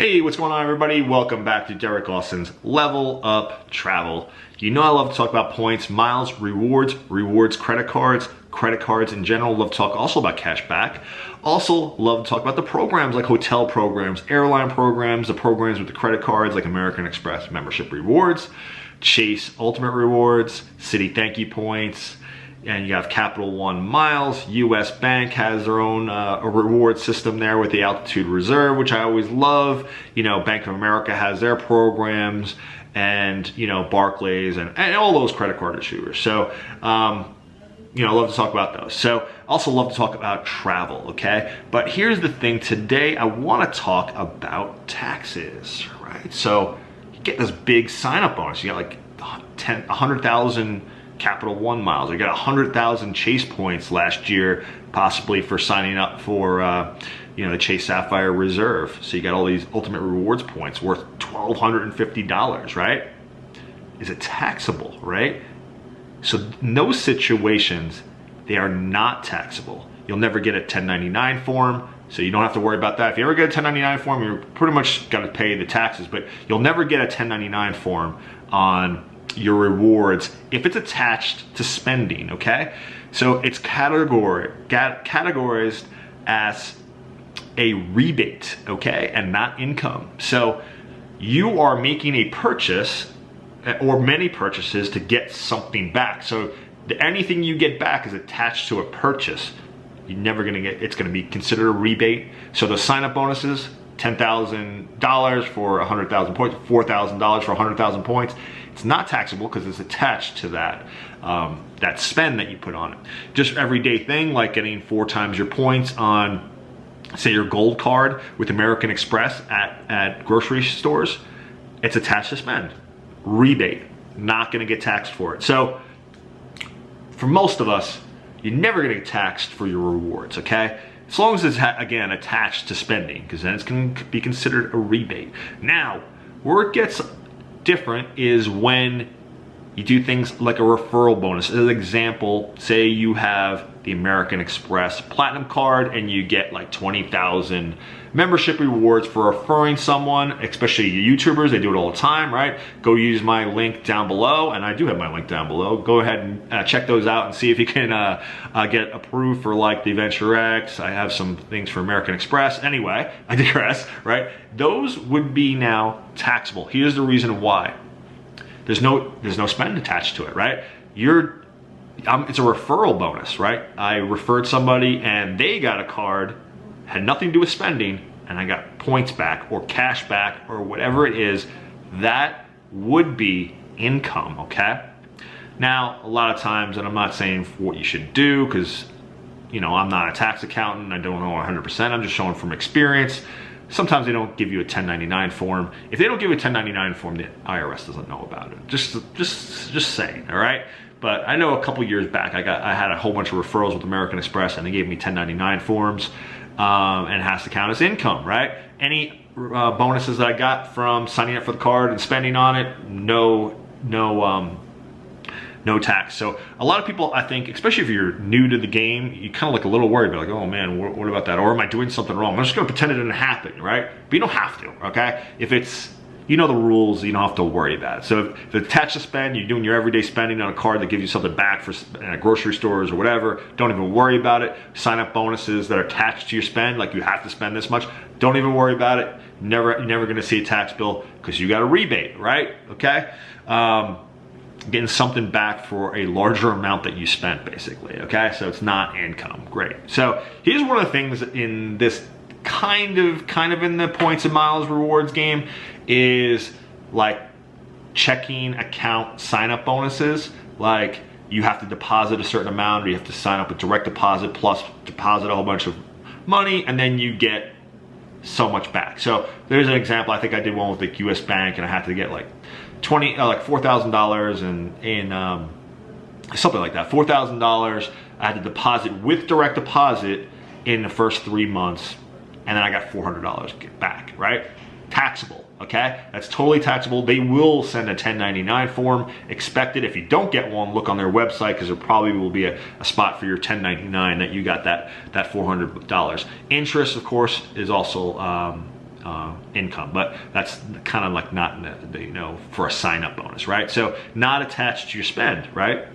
Hey, what's going on everybody? Welcome back to Derek Austin's Level Up Travel. You know I love to talk about points, miles, rewards, credit cards in general. Love to talk also about cash back. Also love to talk about the programs like hotel programs, airline programs, the programs with the credit cards like American Express membership rewards, Chase Ultimate Rewards, Citi Thank You Points, and you have Capital One Miles. US Bank has their own a reward system there with the Altitude Reserve, which I always love. You know, Bank of America has their programs, and you know, Barclays and all those credit card issuers. So, you know, I love to talk about those. So, also love to talk about travel, okay? But here's the thing, today I wanna talk about taxes, right? So, you get this big sign-up bonus. You got like 100,000 Capital One miles. I got 100,000 Chase points last year, possibly for signing up for you know, the Chase Sapphire Reserve. So you got all these Ultimate Rewards points worth $1,250, right? Is it taxable, right? So in those situations, they are not taxable. You'll never get a 1099 form, so you don't have to worry about that. If you ever get a 1099 form, you're pretty much got to pay the taxes, but you'll never get a 1099 form on your rewards if it's attached to spending, okay? So it's categorized as a rebate, okay, and not income. So you are making a purchase or many purchases to get something back. So anything you get back is attached to a purchase. You're never gonna get, it's gonna be considered a rebate. So the sign-up bonuses, $10,000 for 100,000 points, $4,000 for 100,000 points. It's not taxable because it's attached to that that spend that you put on it. Just everyday thing like getting 4 times your points on, say, your gold card with American Express at grocery stores. It's attached to spend. Rebate, not going to get taxed for it. So for most of us, you're never going to get taxed for your rewards, okay? As long as it's, again, attached to spending, because then it's going to be considered a rebate. Now, where it gets different is when you do things like a referral bonus. As an example, say you have the American Express Platinum card and you get like 20,000 membership rewards for referring someone, especially YouTubers. They do it all the time, right? Go use my link down below, and I do have my link down below. Go ahead and check those out and see if you can get approved for like the Venture X. I have some things for American Express. Anyway, I digress, right? Those would be now taxable. Here's the reason why. There's no spend attached to it, right? It's a referral bonus, right? I referred somebody and they got a card, had nothing to do with spending, and I got points back or cash back or whatever it is. That would be income, okay? Now, a lot of times, and I'm not saying what you should do because, you know, I'm not a tax accountant. I don't know 100%. I'm just showing from experience. Sometimes they don't give you a 1099 form. If they don't give you a 1099 form, the IRS doesn't know about it. Just saying, all right? But I know a couple years back, I had a whole bunch of referrals with American Express, and they gave me 1099 forms, and it has to count as income, right? Any bonuses that I got from signing up for the card and spending on it, no tax. So a lot of people, I think, especially if you're new to the game, you kind of like a little worried, like, oh man, what about that? Or am I doing something wrong? I'm just gonna pretend it didn't happen, right? But you don't have to, okay? If it's, you know the rules, you don't have to worry about it. So if it's attached to spend, you're doing your everyday spending on a card that gives you something back for grocery stores or whatever, don't even worry about it. Sign up bonuses that are attached to your spend, like you have to spend this much, don't even worry about it. You're never gonna see a tax bill because you got a rebate, right? Okay? Getting something back for a larger amount that you spent, basically, okay? So it's not income. Great. So here's one of the things in this kind of in the points and miles rewards game is like checking account sign-up bonuses. Like you have to deposit a certain amount, or you have to sign up with direct deposit plus deposit a whole bunch of money, and then you get so much back. So there's an example. I think I did one with the US Bank, and I had to get like $4,000 in something like that. $4,000 I had to deposit with direct deposit in the first 3 months, and then I got $400 back, right? Taxable, okay? That's totally taxable. They will send a 1099 form. Expect it. If you don't get one, look on their website, because there probably will be a spot for your 1099 that you got that $400. Interest, of course, is also income, but that's kind of like not, you know, for a sign-up bonus, right? So not attached to your spend, right?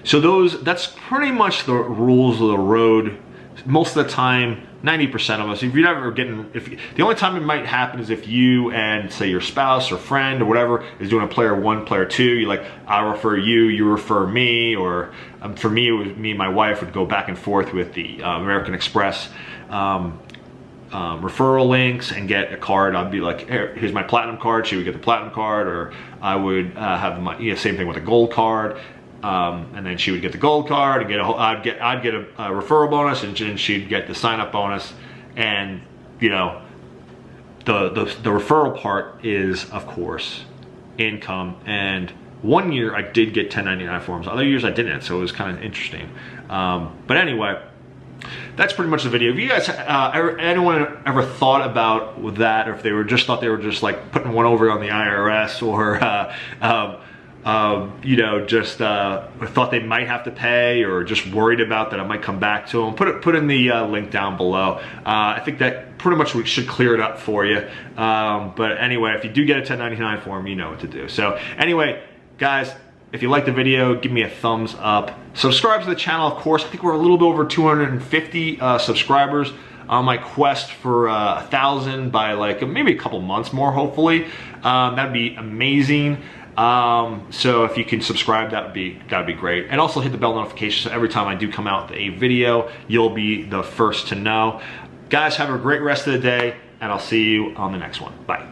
So that's pretty much the rules of the road. Most of the time, 90% of us, if you're never getting, the only time it might happen is if you and say your spouse or friend or whatever is doing a player 1, player 2, you're like, I refer you, you refer me, or for me, it was me and my wife would go back and forth with the American Express referral links and get a card. I'd be like, here's my platinum card. She would get the platinum card, or I would have my, you know, same thing with a gold card. And then she would get the gold card and get I'd get a referral bonus, and she'd get the sign up bonus. And you know, the referral part is of course income. And one year I did get 1099 forms, other years I didn't, so it was kind of interesting. But anyway, that's pretty much the video. If you guys, anyone ever thought about that, or if they were just thought they were just like putting one over on the IRS, or you know, just thought they might have to pay, or just worried about that it might come back to them, put in the link down below. I think that pretty much we should clear it up for you. But anyway, if you do get a 1099 form, you know what to do. So anyway, guys, if you liked the video, give me a thumbs up. Subscribe to the channel, of course. I think we're a little bit over 250 subscribers on my quest for 1,000 by like maybe a couple months more, hopefully. That'd be amazing. So if you can subscribe, that'd be great. And also hit the bell notification, so every time I do come out with a video, you'll be the first to know. Guys, have a great rest of the day, and I'll see you on the next one. Bye.